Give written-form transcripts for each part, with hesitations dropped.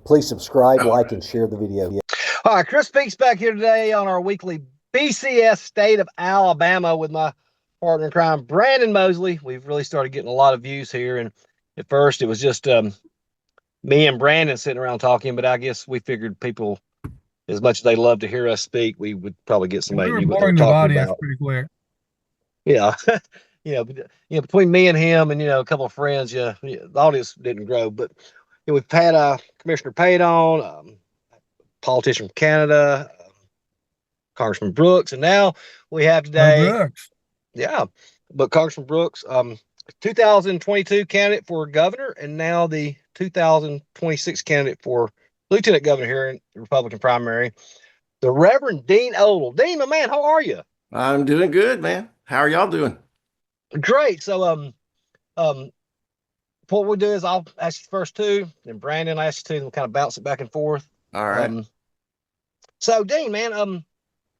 Please subscribe, like, and share the video. All right, Chris Speaks back here today on our weekly BCS State of Alabama with my partner in crime, Brandon Mosley. We've really started getting a lot of views here, and at first it was just me and Brandon sitting around talking, but I guess we figured people, as much as they love to hear us speak, we would probably get And we somebody who were knew what they were boring the talking audience about. pretty quick. Yeah. Between me and him and, a couple of friends, the audience didn't grow, but we've had Commissioner Pate on, politician from Canada, Congressman Brooks, and now we have Go today, Brooks. yeah, but Congressman Brooks, 2022 candidate for governor, and now the 2026 candidate for lieutenant governor here in the Republican primary, the Reverend Dean Odle. Dean, my man, how are you? I'm doing good, man. How are y'all doing? Great. So, what we'll do is I'll ask you first two, and Brandon will ask you two, and we'll kind of bounce it back and forth. All right. So, Dean, man,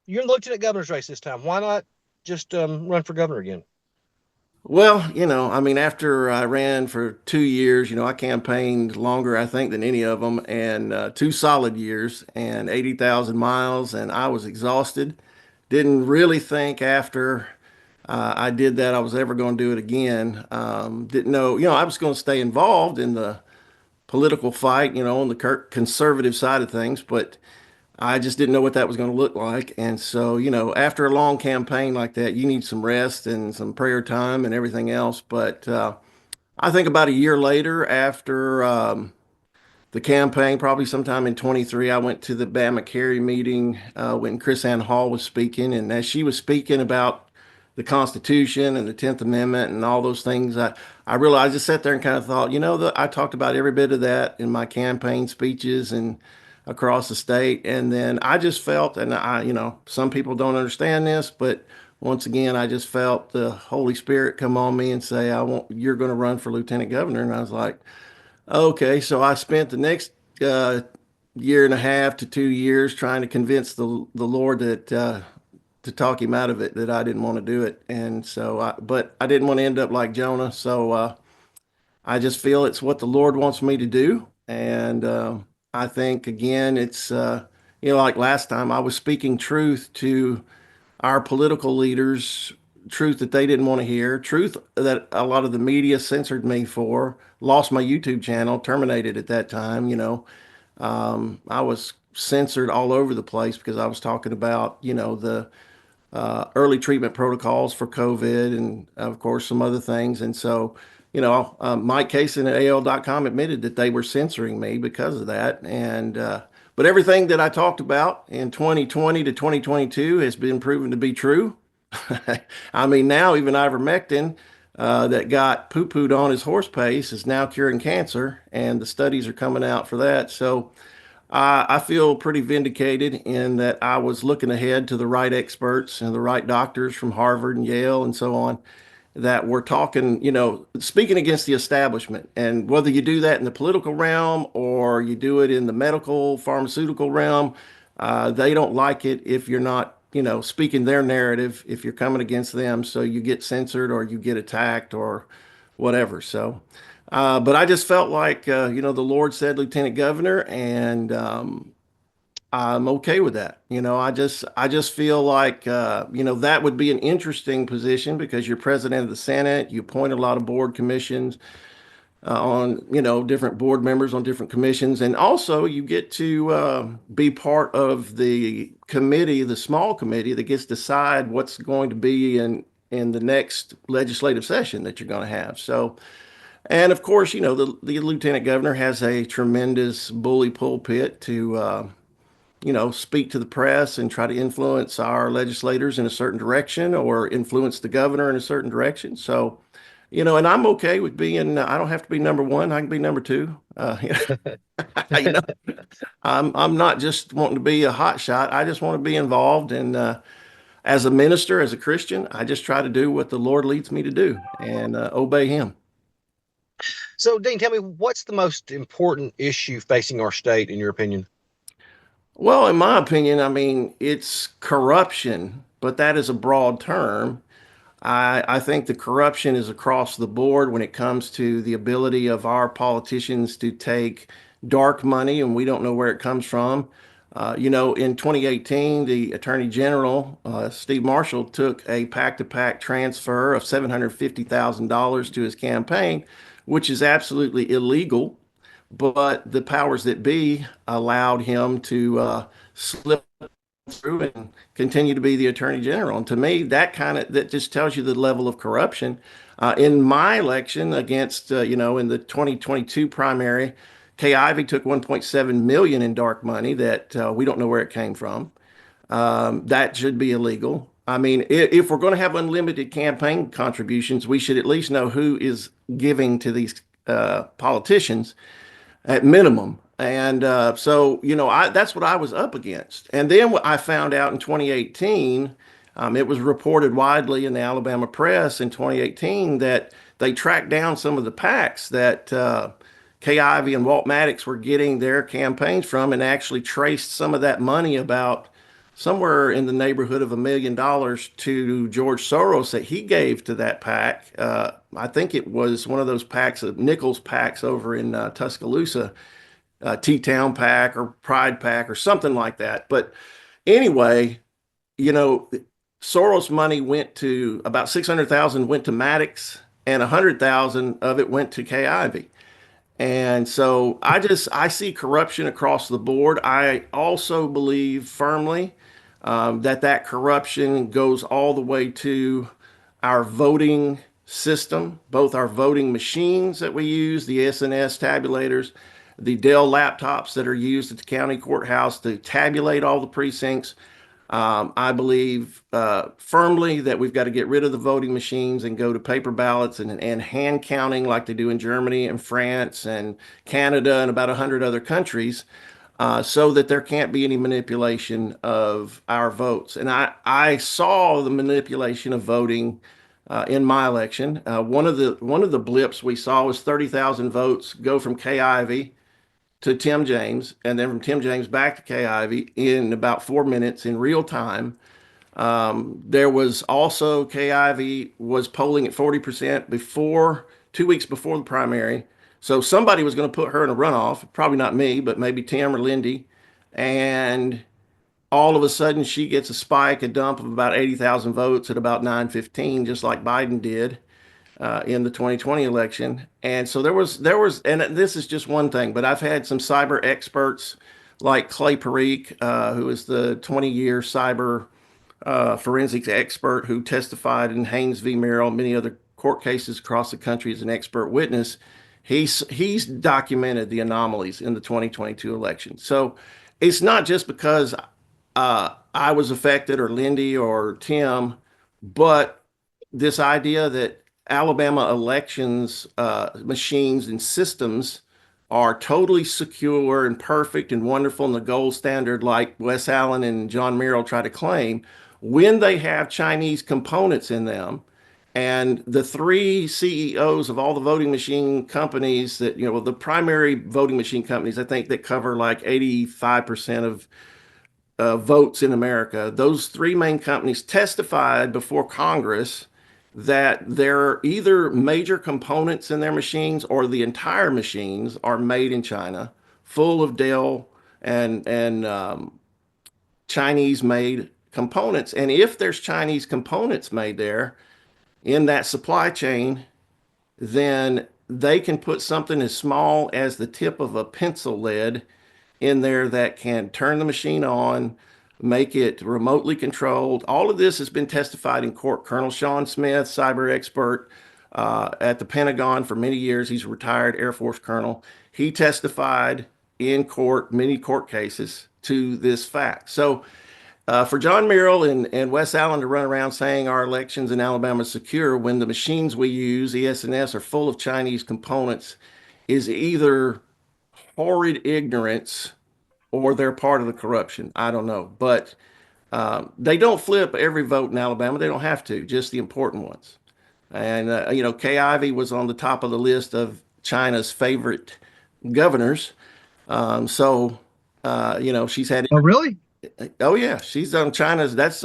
you're in the lieutenant governor's race this time. Why not just run for governor again? Well, after I ran for 2 years, I campaigned longer, I think, than any of them, and 2 solid years and 80,000 miles, and I was exhausted. Didn't really think after I did that I was ever going to do it again. Didn't know, I was going to stay involved in the political fight, on the conservative side of things, but I just didn't know what that was going to look like. And so, after a long campaign like that, you need some rest and some prayer time and everything else. But I think about a year later, after the campaign, probably sometime in 23, I went to the Bama Carey meeting when Chris Ann Hall was speaking. And as she was speaking about the Constitution and the 10th Amendment and all those things, I realized, I just sat there and kind of thought, I talked about every bit of that in my campaign speeches and across the state. And then I just felt, and some people don't understand this, but once again, I just felt the Holy Spirit come on me and say, you're going to run for lieutenant governor. And I was like, okay. So I spent the next year and a half to 2 years trying to convince the Lord that to talk him out of it, that I didn't want to do it. And so, but I didn't want to end up like Jonah. So I just feel it's what the Lord wants me to do. And I think, again, it's, like last time, I was speaking truth to our political leaders, truth that they didn't want to hear, truth that a lot of the media censored me for, lost my YouTube channel, terminated at that time. I was censored all over the place because I was talking about, the early treatment protocols for COVID and, of course, some other things. And so, Mike Kaysen at AL.com admitted that they were censoring me because of that. And, but everything that I talked about in 2020 to 2022 has been proven to be true. I mean, now even ivermectin that got poo-pooed on his horse pace is now curing cancer, and the studies are coming out for that. So I feel pretty vindicated in that I was looking ahead to the right experts and the right doctors from Harvard and Yale and so on that were talking, speaking against the establishment. And whether you do that in the political realm or you do it in the medical, pharmaceutical realm, they don't like it if you're not, speaking their narrative, if you're coming against them. So you get censored or you get attacked or whatever. So, but I just felt like, the Lord said lieutenant governor, and I'm okay with that. I just feel like, that would be an interesting position because you're president of the Senate. You appoint a lot of board commissions on, different board members on different commissions. And also you get to be part of the committee, the small committee that gets to decide what's going to be in the next legislative session that you're going to have. So, and of course, the lieutenant governor has a tremendous bully pulpit to, speak to the press and try to influence our legislators in a certain direction or influence the governor in a certain direction. So, and I'm okay with being, I don't have to be number one. I can be number two. You know, I'm not just wanting to be a hot shot. I just want to be involved. And as a minister, as a Christian, I just try to do what the Lord leads me to do and obey him. So, Dean, tell me, what's the most important issue facing our state, in your opinion? Well, in my opinion, it's corruption, but that is a broad term. I think the corruption is across the board when it comes to the ability of our politicians to take dark money, and we don't know where it comes from. In 2018, the Attorney General, Steve Marshall, took a PAC-to-PAC transfer of $750,000 to his campaign, which is absolutely illegal. But the powers that be allowed him to slip through and continue to be the Attorney General. And to me, that just tells you the level of corruption. In my election against, in the 2022 primary, Kay Ivey took 1.7 million in dark money that we don't know where it came from. That should be illegal. I mean, if we're going to have unlimited campaign contributions, we should at least know who is giving to these politicians at minimum. And that's what I was up against. And then what I found out in 2018, it was reported widely in the Alabama press in 2018 that they tracked down some of the PACs that Kay Ivey and Walt Maddox were getting their campaigns from, and actually traced some of that money, about somewhere in the neighborhood of $1 million, to George Soros that he gave to that PAC. I think it was one of those PACs, Nichols PACs over in Tuscaloosa, T-Town PAC or Pride PAC or something like that. But anyway, Soros money went to about 600,000 went to Maddox, and 100,000 of it went to Kay Ivey. And so I see corruption across the board. I also believe firmly that corruption goes all the way to our voting system, both our voting machines that we use, the SNS tabulators, the Dell laptops that are used at the county courthouse to tabulate all the precincts. I believe firmly that we've got to get rid of the voting machines and go to paper ballots and hand counting like they do in Germany and France and Canada and about 100 other countries, so that there can't be any manipulation of our votes. And I saw the manipulation of voting in my election. One of the blips we saw was 30,000 votes go from Kay Ivey to Tim James, and then from Tim James back to Kay Ivey in about 4 minutes in real time. There was also Kay Ivey was polling at 40% 2 weeks before the primary. So somebody was going to put her in a runoff, probably not me, but maybe Tim or Lindy. And all of a sudden she gets a spike, a dump of about 80,000 votes at about 9:15, just like Biden did in the 2020 election. And so there was, and this is just one thing, but I've had some cyber experts like Clay Parikh, who is the 20-year cyber forensics expert who testified in Haynes v. Merrill, many other court cases across the country as an expert witness. He's documented the anomalies in the 2022 election. So it's not just because I was affected, or Lindy or Tim, but this idea that Alabama elections machines and systems are totally secure and perfect and wonderful and the gold standard, like Wes Allen and John Merrill try to claim, when they have Chinese components in them. And the three CEOs of all the voting machine companies that, the primary voting machine companies, I think, that cover like 85% of votes in America, those three main companies testified before Congress that there are either major components in their machines or the entire machines are made in China, full of Dell and Chinese-made components. And if there's Chinese components made there in that supply chain, then they can put something as small as the tip of a pencil lead in there that can turn the machine on, make it remotely controlled. All of this has been testified in court. Colonel Sean Smith, cyber expert at the Pentagon for many years. He's a retired Air Force colonel. He testified in court, many court cases, to this fact. So for John Merrill and Wes Allen to run around saying our elections in Alabama are secure when the machines we use, ES&S, are full of Chinese components, is either horrid ignorance or they're part of the corruption. I don't know. But they don't flip every vote in Alabama. They don't have to, just the important ones. And, Kay Ivey was on the top of the list of China's favorite governors. She's had. Oh, really? Oh, yeah. She's on China's. That's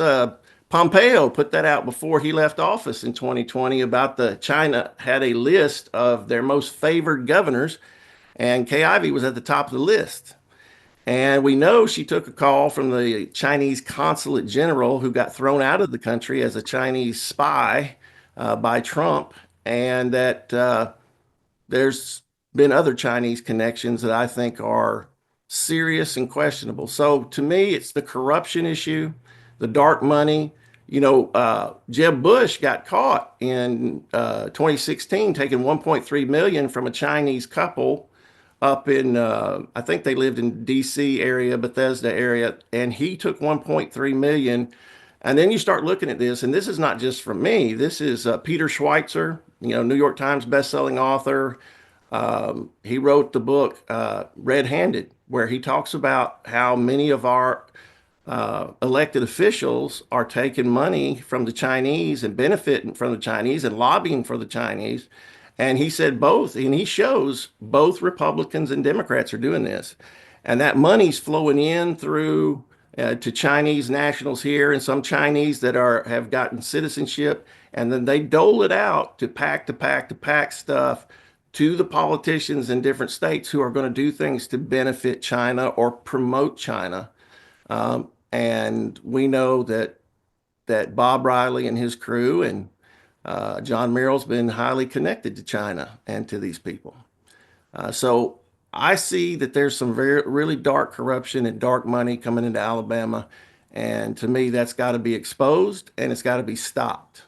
Pompeo put that out before he left office in 2020 about China had a list of their most favored governors. and Kay Ivey was at the top of the list. And we know she took a call from the Chinese consulate general who got thrown out of the country as a Chinese spy by Trump, and that there's been other Chinese connections that I think are serious and questionable. So to me, it's the corruption issue, the dark money. Jeb Bush got caught in 2016 taking 1.3 million from a Chinese couple up in I think they lived in DC area, Bethesda area, and he took 1.3 million. And then you start looking at this, and this is not just from me. This is Peter Schweitzer, New York Times bestselling author. He wrote the book Red Handed, where he talks about how many of our elected officials are taking money from the Chinese and benefiting from the Chinese and lobbying for the Chinese. And he said both, and he shows both Republicans and Democrats are doing this. And that money's flowing in through to Chinese nationals here and some Chinese that have gotten citizenship. And then they dole it out to pack stuff to the politicians in different states who are going to do things to benefit China or promote China. And we know that Bob Riley and his crew and John Merrill's been highly connected to China and to these people. So I see that there's some really dark corruption and dark money coming into Alabama. And to me, that's got to be exposed and it's got to be stopped.